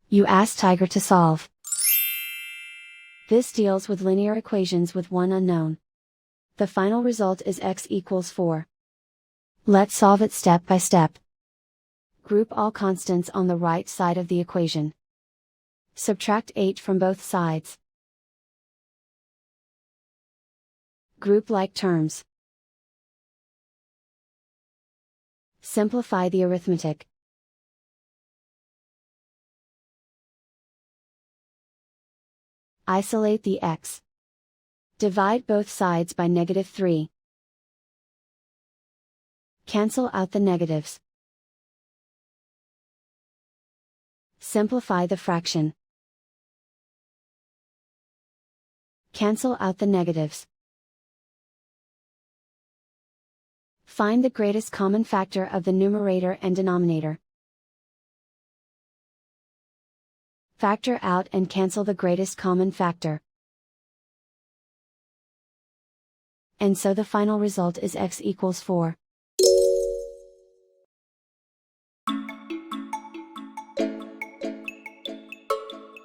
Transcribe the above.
You ask Tiger to solve. This deals with linear equations with one unknown. The final result is x equals 4. Let's solve it step by step. Group all constants on the right side of the equation. Subtract 8 from both sides. Group like terms. Simplify the arithmetic. Isolate the x. Divide both sides by -3. Cancel out the negatives. Simplify the fraction. Cancel out the negatives. Find the greatest common factor of the numerator and denominator. Factor out and cancel the greatest common factor. And so the final result is x equals 4.